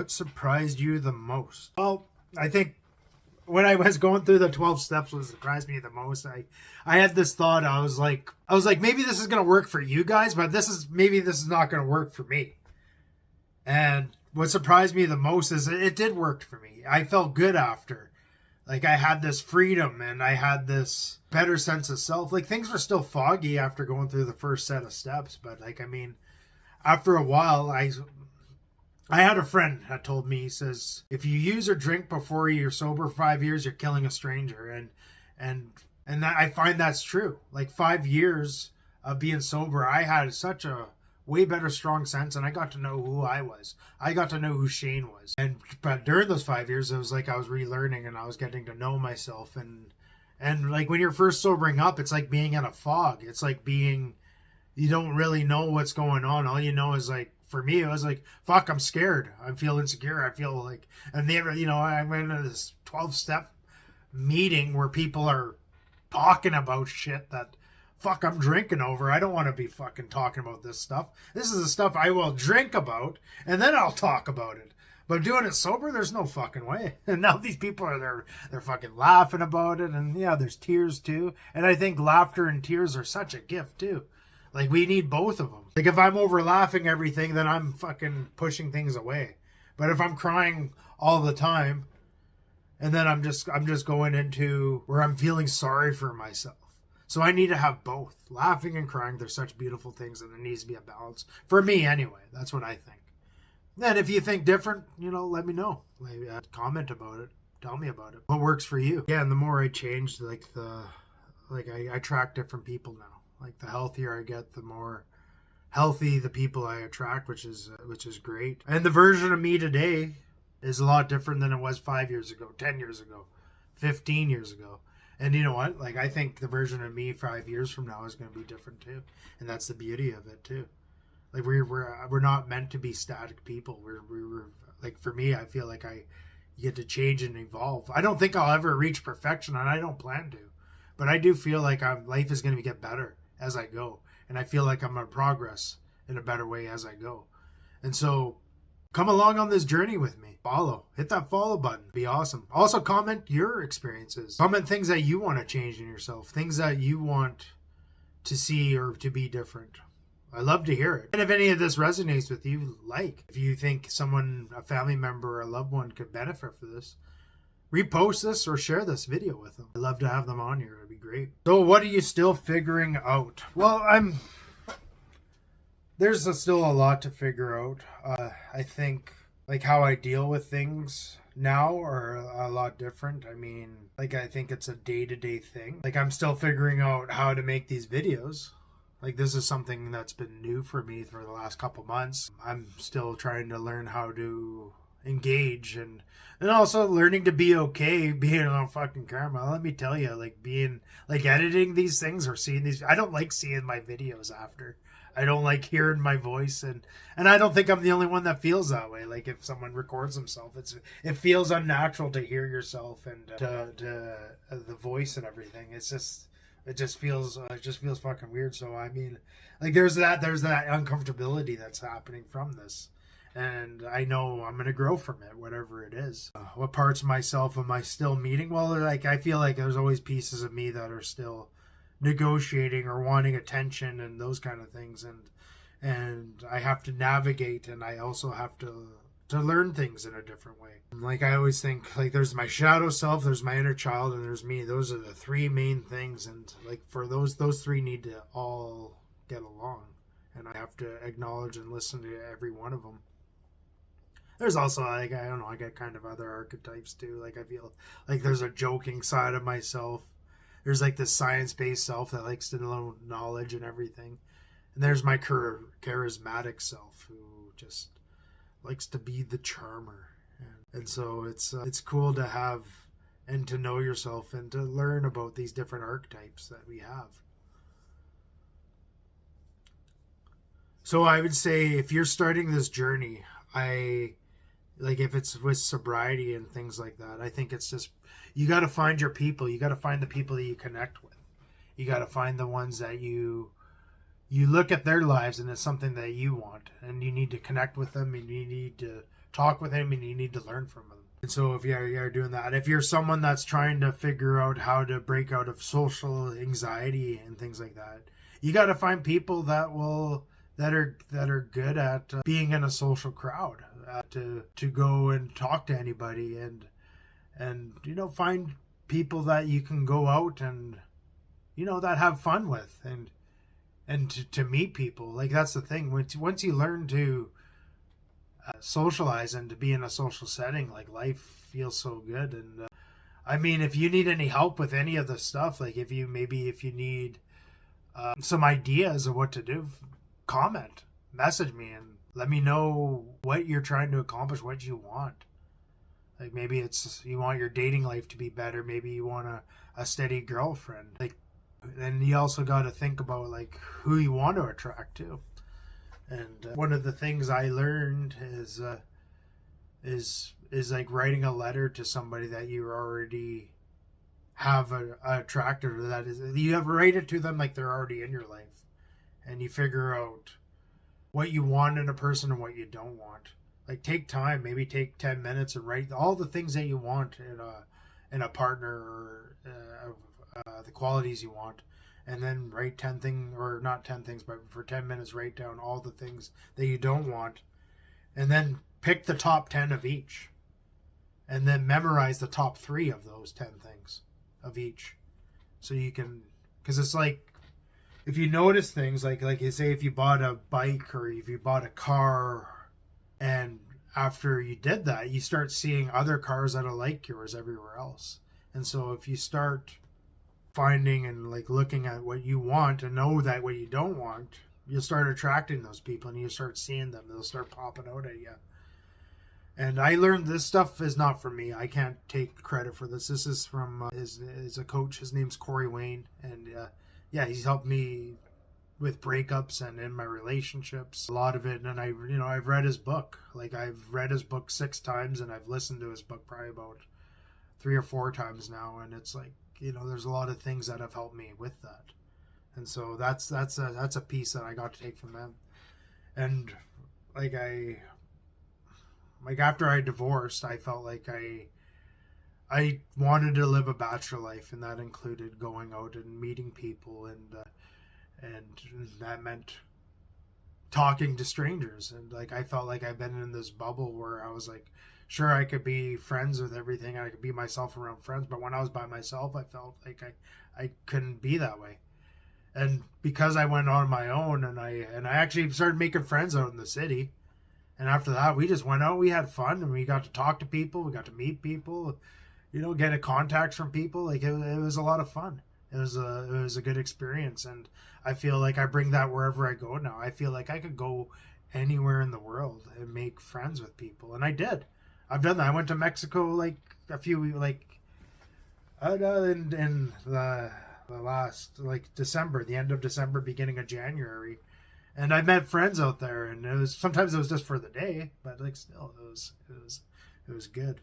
What surprised you the most? Well, I think when I was going through the 12 steps, what surprised me the most, I had this thought. I was like, maybe this is going to work for you guys, but maybe this is not going to work for me. And what surprised me the most is it did work for me. I felt good after. Like, I had this freedom and I had this better sense of self. Like, things were still foggy after going through the first set of steps. But, like, I mean, after a while, I had a friend that told me, he says, if you use or drink before you're sober 5 years, you're killing a stranger. And I find that's true. Like, 5 years of being sober, I had such a way better strong sense, and I got to know who I was. I got to know who Shane was. But during those 5 years, it was like I was relearning and I was getting to know myself. And like when you're first sobering up, it's like being in a fog. It's like you don't really know what's going on. All you know is, like, for me, it was like, fuck, I'm scared. I feel insecure. I feel like, and I went into this 12-step meeting where people are talking about shit that, fuck, I'm drinking over. I don't want to be fucking talking about this stuff. This is the stuff I will drink about, and then I'll talk about it. But doing it sober, there's no fucking way. And now these people are they're fucking laughing about it, and yeah, there's tears too. And I think laughter and tears are such a gift too. Like, we need both of them. Like, if I'm over laughing everything, then I'm fucking pushing things away. But if I'm crying all the time, and then I'm just going into where I'm feeling sorry for myself. So I need to have both. Laughing and crying, they're such beautiful things, and there needs to be a balance. For me, anyway. That's what I think. And if you think different, let me know. Maybe comment about it. Tell me about it. What works for you? Yeah, and the more I change, I attract different people now. Like, the healthier I get, the more healthy the people I attract, which is great. And the version of me today is a lot different than it was 5 years ago, 10 years ago, 15 years ago. And you know what? Like, I think the version of me 5 years from now is going to be different too. And that's the beauty of it too. Like, we're not meant to be static people. We're like, for me, I feel like I get to change and evolve. I don't think I'll ever reach perfection, and I don't plan to. But I do feel like life is going to get better as I go. And I feel like I'm going to progress in a better way as I go. And so, come along on this journey with me. Follow. Hit that follow button. Be awesome. Also, comment your experiences. Comment things that you want to change in yourself. Things that you want to see or to be different. I love to hear it. And if any of this resonates with you, if you think someone, a family member or a loved one could benefit from this, repost this or share this video with them. I'd love to have them on here. It'd be great. So what are you still figuring out? Well, there's still a lot to figure out. I think, like, how I deal with things now are a lot different. I mean, like, I think it's a day-to-day thing. Like, I'm still figuring out how to make these videos. Like, this is something that's been new for me for the last couple months. I'm still trying to learn how to engage and also learning to be okay being on fucking camera. Let me tell you, like, being, like, editing these things or seeing these, I don't like seeing my videos after. I don't like hearing my voice, and I don't think I'm the only one that feels that way. Like, if someone records themselves, it feels unnatural to hear yourself and the voice and everything. It just feels fucking weird. So I mean, like, there's that uncomfortability that's happening from this, and I know I'm gonna grow from it, whatever it is. What parts of myself am I still meeting? Well, like, I feel like there's always pieces of me that are still negotiating or wanting attention and those kind of things, and I have to navigate, and I also have to learn things in a different way. Like, I always think, like, there's my shadow self, there's my inner child, and there's me. Those are the three main things, and like, for those three need to all get along, and I have to acknowledge and listen to every one of them. There's also, like, I don't know, I get kind of other archetypes too. Like, I feel like there's a joking side of myself. There's, like, this science-based self that likes to know knowledge and everything. And there's my charismatic self who just likes to be the charmer. And so it's cool to have and to know yourself and to learn about these different archetypes that we have. So I would say, if you're starting this journey, if it's with sobriety and things like that, I think it's just, you got to find your people. You got to find the people that you connect with. You got to find the ones that you look at their lives and it's something that you want, and you need to connect with them, and you need to talk with him and you need to learn from him. And so if you're doing that, if you're someone that's trying to figure out how to break out of social anxiety and things like that, you got to find people that are good at being in a social crowd, to go and talk to anybody, and find people that you can go out and that have fun with, and to meet people. Like, that's the thing. Once you learn to socialize and to be in a social setting, like, life feels so good. And I mean, if you need any help with any of the stuff, like if you need some ideas of what to do, message me and let me know what you're trying to accomplish, what you want. Like, maybe it's you want your dating life to be better, maybe you want a steady girlfriend. Like, then you also got to think about like who you want to attract to. And one of the things I learned is like writing a letter to somebody that you already have attracted, or that is, you have write it to them like they're already in your life, and you figure out what you want in a person and what you don't want. Like, take time, maybe take 10 minutes and write all the things that you want in a partner, or the qualities you want. And then write 10 things, or not 10 things, but for 10 minutes, write down all the things that you don't want. And then pick the top 10 of each. And then memorize the top 3 of those 10 things of each. So you can, because it's like, if you notice things, like you say, if you bought a bike or if you bought a car, and after you did that, you start seeing other cars that are like yours everywhere else. And so if you start finding and like looking at what you want and know that what you don't want, you'll start attracting those people, and you start seeing them. They'll start popping out at you. And I learned this stuff is not for me. I can't take credit for this. This is from is a coach. His name's Corey Wayne, and he's helped me with breakups and in my relationships, a lot of it. And I've read his book. Like, I've read his book 6 times, and I've listened to his book probably about 3 or 4 times now. And it's like, there's a lot of things that have helped me with that. And so that's a piece that I got to take from them. And after I divorced, I felt like I wanted to live a bachelor life, and that included going out and meeting people, and that meant talking to strangers. And like, I felt like I've been in this bubble where I was like, sure, I could be friends with everything, I could be myself around friends, but when I was by myself, I felt like I couldn't be that way. And because I went on my own, and I actually started making friends out in the city. And after that, we just went out, we had fun, and we got to talk to people, we got to meet people, get contacts from people. Like, it was a lot of fun. It was a good experience, and I feel like I bring that wherever I go now. I feel like I could go anywhere in the world and make friends with people, and I did. I've done that. I went to Mexico like a few, like in the last, like, December, the end of December, beginning of January, and I met friends out there, and sometimes it was just for the day, but like, still, it was good.